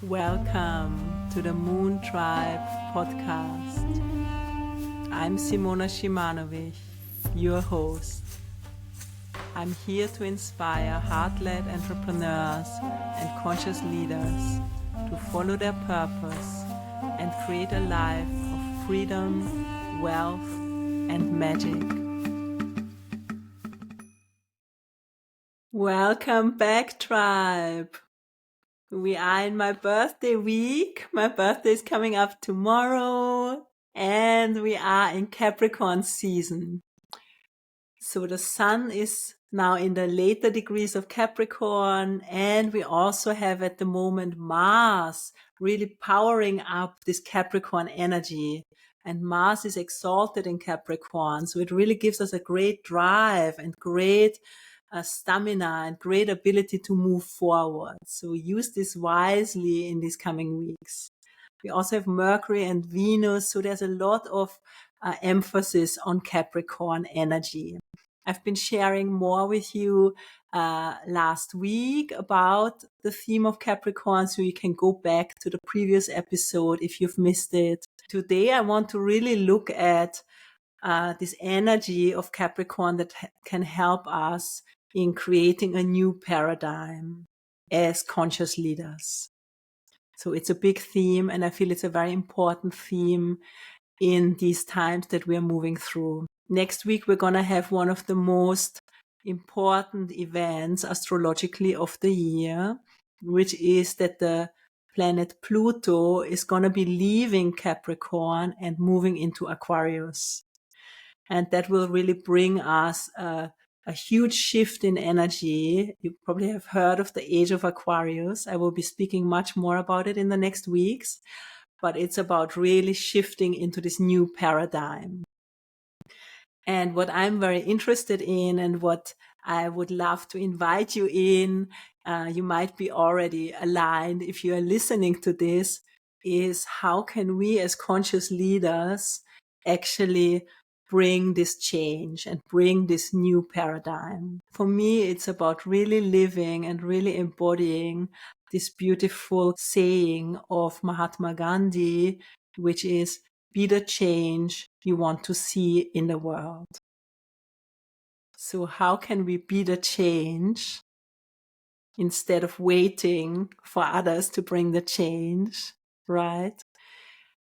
Welcome to the Moon Tribe podcast. I'm Simona Shimanovic, your host. I'm here to inspire heart-led entrepreneurs and conscious leaders to follow their purpose and create a life of freedom, wealth, and magic. Welcome back, tribe. We are in my birthday week. My birthday is coming up tomorrow, and we are in Capricorn season. So the sun is now in the later degrees of Capricorn, and we also have at the moment Mars really powering up this Capricorn energy. And Mars is exalted in Capricorn, so it really gives us a great drive and great stamina and great ability to move forward. So use this wisely in these coming weeks. We also have Mercury and Venus, so there's a lot of emphasis on Capricorn energy. I've been sharing more with you last week about the theme of Capricorn, so you can go back to the previous episode if you've missed it. Today, I want to really look at this energy of Capricorn that can help us in creating a new paradigm as conscious leaders. So it's a big theme, and I feel it's a very important theme in these times that we are moving through. Next week, we're going to have one of the most important events astrologically of the year, which is that the planet Pluto is going to be leaving Capricorn and moving into Aquarius. And that will really bring us a huge shift in energy. You probably have heard of the age of Aquarius. I will be speaking much more about it in the next weeks, but it's about really shifting into this new paradigm. And what I'm very interested in and what I would love to invite you in, you might be already aligned if you are listening to this, is how can we as conscious leaders actually bring this change and bring this new paradigm. For me, it's about really living and really embodying this beautiful saying of Mahatma Gandhi, which is, be the change you want to see in the world. So how can we be the change instead of waiting for others to bring the change, right?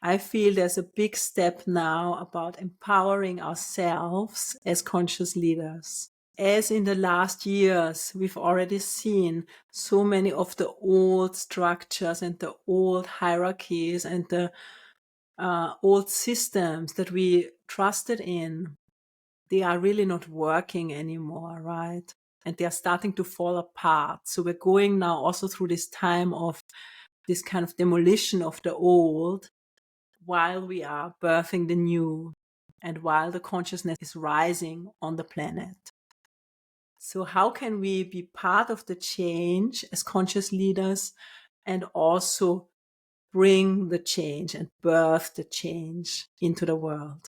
I feel there's a big step now about empowering ourselves as conscious leaders. As in the last years, we've already seen so many of the old structures and the old hierarchies and the old systems that we trusted in. They are really not working anymore, right? And they are starting to fall apart. So we're going now also through this time of this kind of demolition of the old, while we are birthing the new and while the consciousness is rising on the planet. So how can we be part of the change as conscious leaders and also bring the change and birth the change into the world?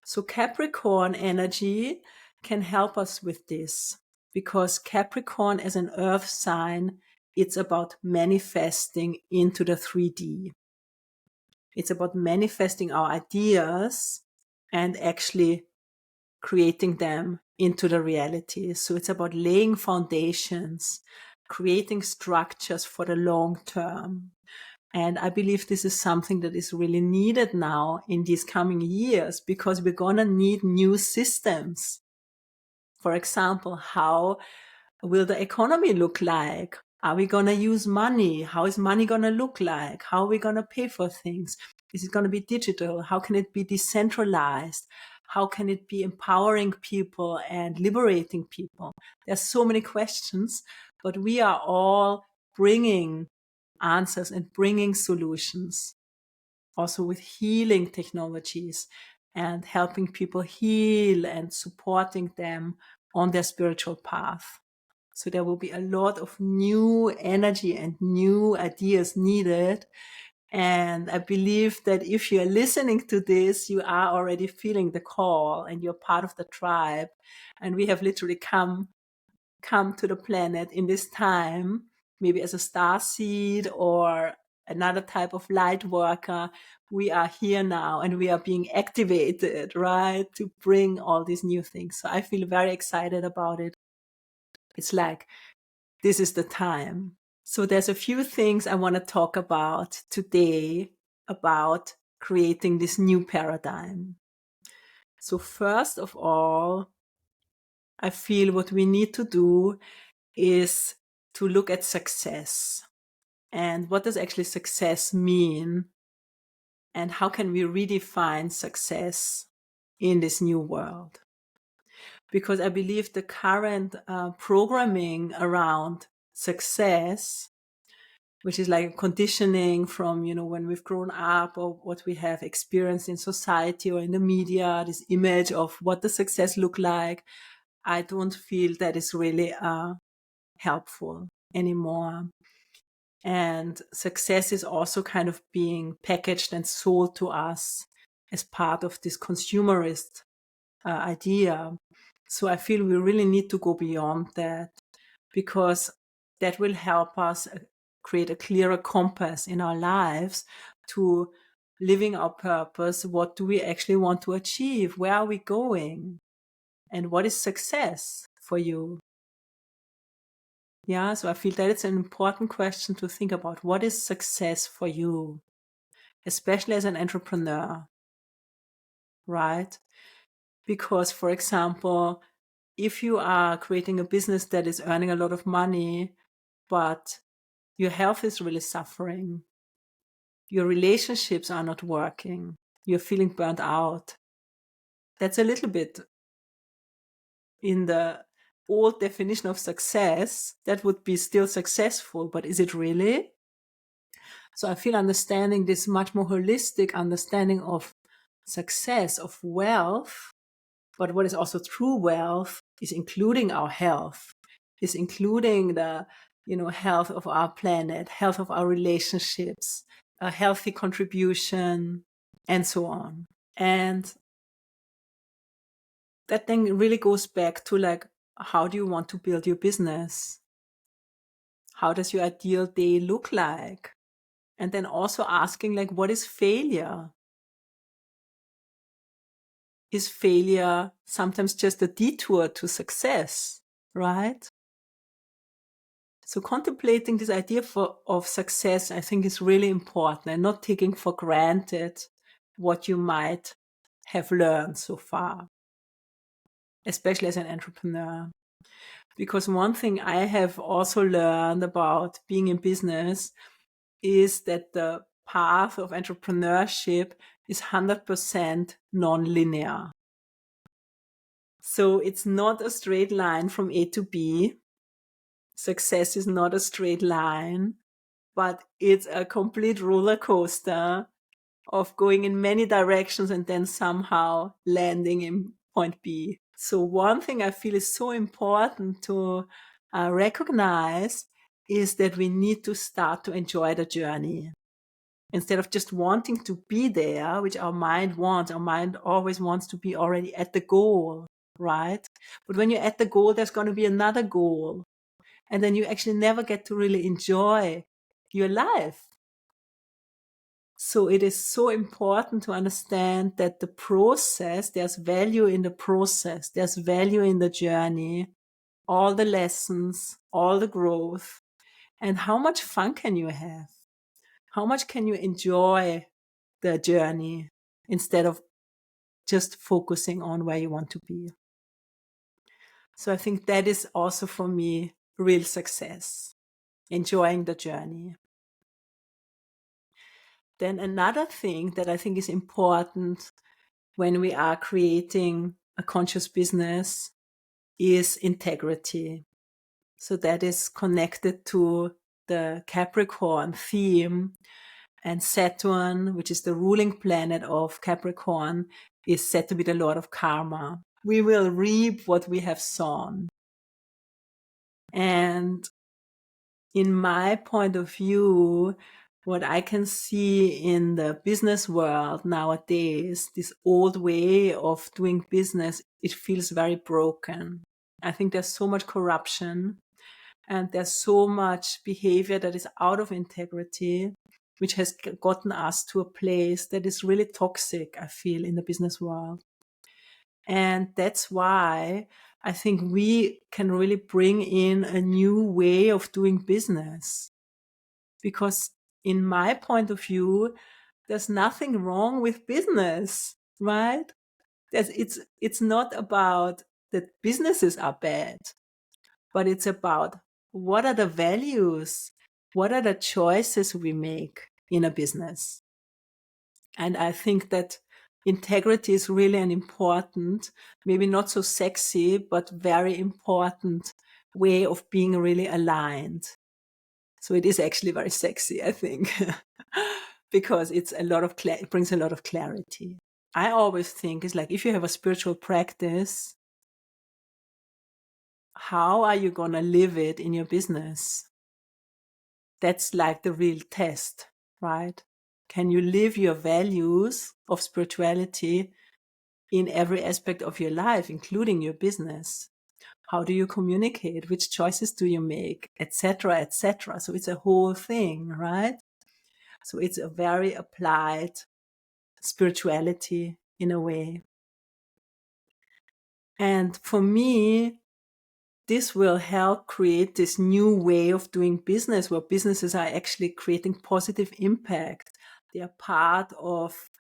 So Capricorn energy can help us with this, because Capricorn as an earth sign, it's about manifesting into the 3D. It's about manifesting our ideas and actually creating them into the reality. So it's about laying foundations, creating structures for the long term. And I believe this is something that is really needed now in these coming years, because we're going to need new systems. For example, how will the economy look like? Are we going to use money? How is money going to look like? How are we going to pay for things? Is it going to be digital? How can it be decentralized? How can it be empowering people and liberating people? There's so many questions, but we are all bringing answers and bringing solutions, also with healing technologies and helping people heal and supporting them on their spiritual path. So there will be a lot of new energy and new ideas needed. And I believe that if you're listening to this, you are already feeling the call and you're part of the tribe. And we have literally come to the planet in this time maybe as a star seed or another type of light worker, we are here now and we are being activated, right, to bring all these new things. So I feel very excited about it. It's like, this is the time. So there's a few things I want to talk about today about creating this new paradigm. So first of all, I feel what we need to do is to look at success. And what does actually success mean? And how can we redefine success in this new world? Because I believe the current programming around success, which is like conditioning from, when we've grown up or what we have experienced in society or in the media, this image of what does success look like, I don't feel that is really helpful anymore. And success is also kind of being packaged and sold to us as part of this consumerist idea. So I feel we really need to go beyond that, because that will help us create a clearer compass in our lives to living our purpose. What do we actually want to achieve? Where are we going? And what is success for you? Yeah, so I feel that it's an important question to think about. What is success for you, especially as an entrepreneur, right? Because, for example, if you are creating a business that is earning a lot of money, but your health is really suffering, your relationships are not working, you're feeling burnt out, that's a little bit in the old definition of success. That would be still successful, but is it really? So I feel understanding this much more holistic understanding of success, of wealth, but what is also true wealth is including our health, is including the, health of our planet, health of our relationships, a healthy contribution, and so on. And that then really goes back to like, how do you want to build your business? How does your ideal day look like? And then also asking like, what is failure? Is failure sometimes just a detour to success, right? So contemplating this idea of success, I think, is really important, and not taking for granted what you might have learned so far, especially as an entrepreneur. Because one thing I have also learned about being in business is that the path of entrepreneurship is 100% non-linear. So it's not a straight line from A to B. Success is not a straight line, but it's a complete roller coaster of going in many directions and then somehow landing in point B. So one thing I feel is so important to recognize is that we need to start to enjoy the journey. Instead of just wanting to be there, which our mind wants. Our mind always wants to be already at the goal, right? But when you're at the goal, there's going to be another goal. And then you actually never get to really enjoy your life. So it is so important to understand that the process, there's value in the process, there's value in the journey, all the lessons, all the growth. And how much fun can you have? How much can you enjoy the journey instead of just focusing on where you want to be? So I think that is also for me real success, enjoying the journey. Then another thing that I think is important when we are creating a conscious business is integrity. So that is connected to the Capricorn theme, and Saturn, which is the ruling planet of Capricorn, is said to be the Lord of Karma. We will reap what we have sown. And in my point of view, what I can see in the business world nowadays, this old way of doing business, it feels very broken. I think there's so much corruption. And there's so much behavior that is out of integrity, which has gotten us to a place that is really toxic, I feel, in the business world. And that's why I think we can really bring in a new way of doing business. Because in my point of view, there's nothing wrong with business, right? It's not about that businesses are bad, but it's about what are the values, what are the choices we make in a business. And I think that integrity is really an important, maybe not so sexy, but very important way of being really aligned. So it is actually very sexy, I think, because it brings a lot of clarity. I always think it's like, if you have a spiritual practice, how are you going to live it in your business? That's like the real test, right? Can you live your values of spirituality in every aspect of your life, including your business? How do you communicate? Which choices do you make? Etc., etc. So it's a whole thing, right? So it's a very applied spirituality in a way. And for me, this will help create this new way of doing business where businesses are actually creating positive impact. They are part of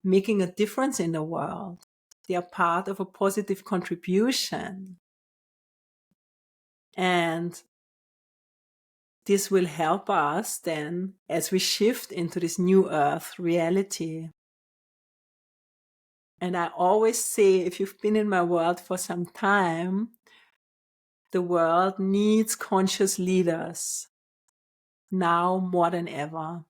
making a difference in the world. They are part of a positive contribution. And this will help us then as we shift into this new earth reality. And I always say, if you've been in my world for some time, the world needs conscious leaders now more than ever.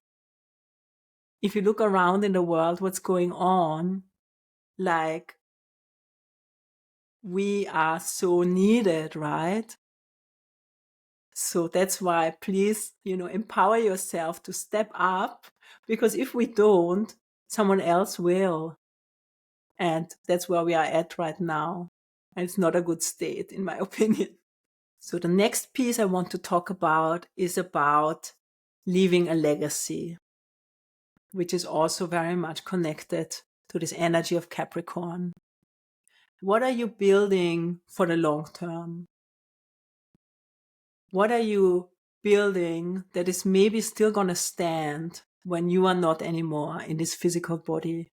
If you look around in the world, what's going on, like, we are so needed, right? So that's why, please, empower yourself to step up, because if we don't, someone else will. And that's where we are at right now. And it's not a good state, in my opinion. So the next piece I want to talk about is about leaving a legacy, which is also very much connected to this energy of Capricorn. What are you building for the long term? What are you building that is maybe still going to stand when you are not anymore in this physical body?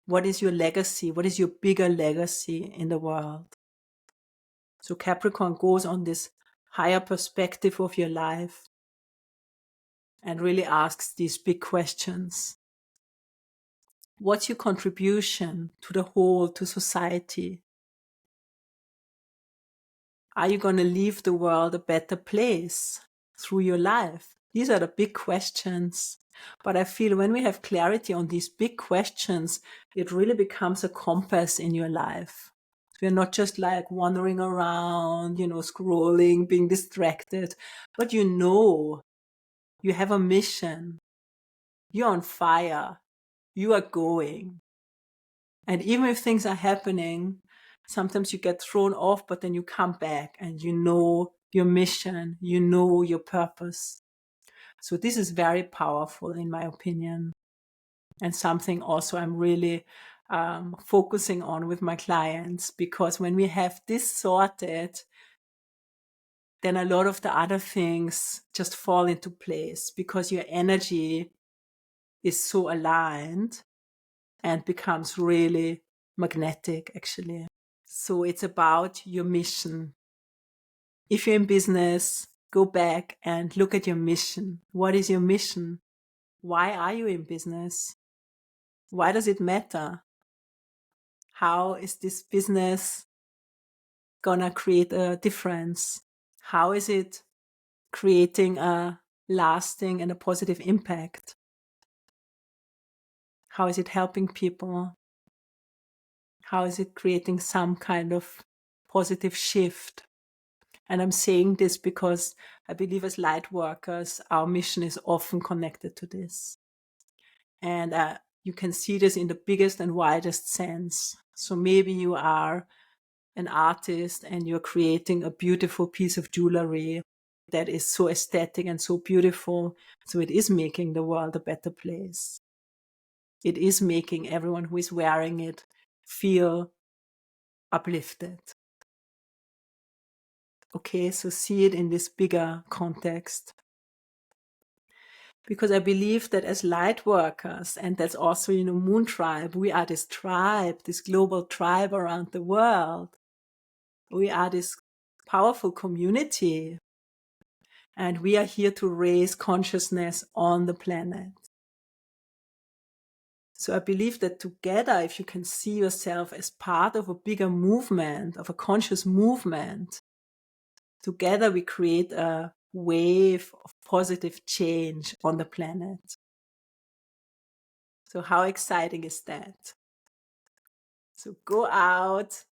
What is your legacy? What is your bigger legacy in the world? So Capricorn goes on this higher perspective of your life and really asks these big questions. What's your contribution to the whole, to society? Are you going to leave the world a better place through your life? These are the big questions. But I feel when we have clarity on these big questions, it really becomes a compass in your life. We're not just like wandering around, scrolling, being distracted, but you have a mission. You're on fire. You are going. And even if things are happening, sometimes you get thrown off, but then you come back and you know your mission, you know your purpose. So this is very powerful, in my opinion, and something also I'm really focusing on with my clients, because when we have this sorted, then a lot of the other things just fall into place, because your energy is so aligned and becomes really magnetic, actually. So it's about your mission. If you're in business, go back and look at your mission. What is your mission? Why are you in business? Why does it matter? How is this business gonna create a difference? How is it creating a lasting and a positive impact? How is it helping people? How is it creating some kind of positive shift? And I'm saying this because I believe as light workers, our mission is often connected to this. And you can see this in the biggest and widest sense. So maybe you are an artist and you're creating a beautiful piece of jewelry that is so aesthetic and so beautiful. So it is making the world a better place. It is making everyone who is wearing it feel uplifted. Okay, so see it in this bigger context. Because I believe that as light workers, and that's also, Moon Tribe, we are this tribe, this global tribe around the world. We are this powerful community. And we are here to raise consciousness on the planet. So I believe that together, if you can see yourself as part of a bigger movement, of a conscious movement, together we create a wave of positive change on the planet. So how exciting is that? So go out,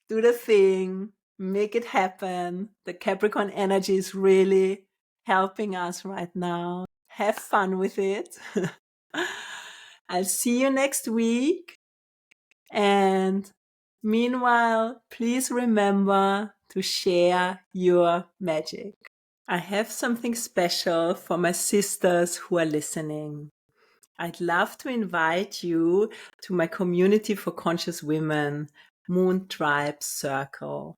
do the thing, make it happen. The Capricorn energy is really helping us right now. Have fun with it. I'll see you next week. And meanwhile, please remember to share your magic. I have something special for my sisters who are listening. I'd love to invite you to my community for conscious women, Moon Tribe Circle.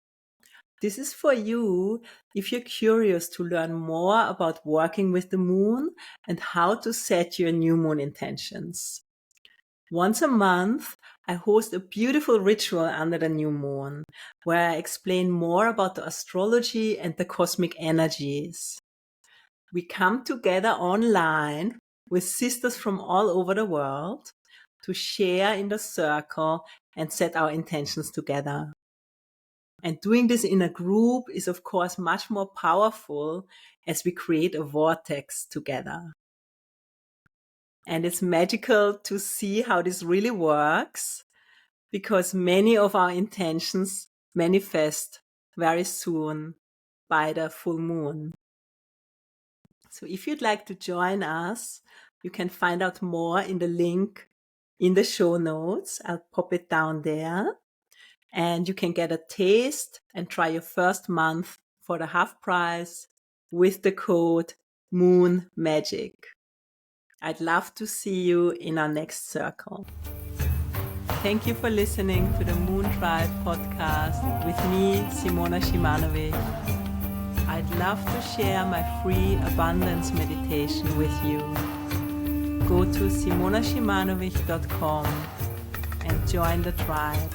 This is for you if you're curious to learn more about working with the moon and how to set your new moon intentions. Once a month, I host a beautiful ritual under the new moon where I explain more about the astrology and the cosmic energies. We come together online with sisters from all over the world to share in the circle and set our intentions together. And doing this in a group is, of course, much more powerful as we create a vortex together. And it's magical to see how this really works because many of our intentions manifest very soon by the full moon. So if you'd like to join us, you can find out more in the link in the show notes. I'll pop it down there. And you can get a taste and try your first month for the half price with the code Moon Magic. I'd love to see you in our next circle. Thank you for listening to the Moon Tribe podcast with me, Simona Shimanovic. I'd love to share my free abundance meditation with you. Go to simonashimanovic.com and join the tribe.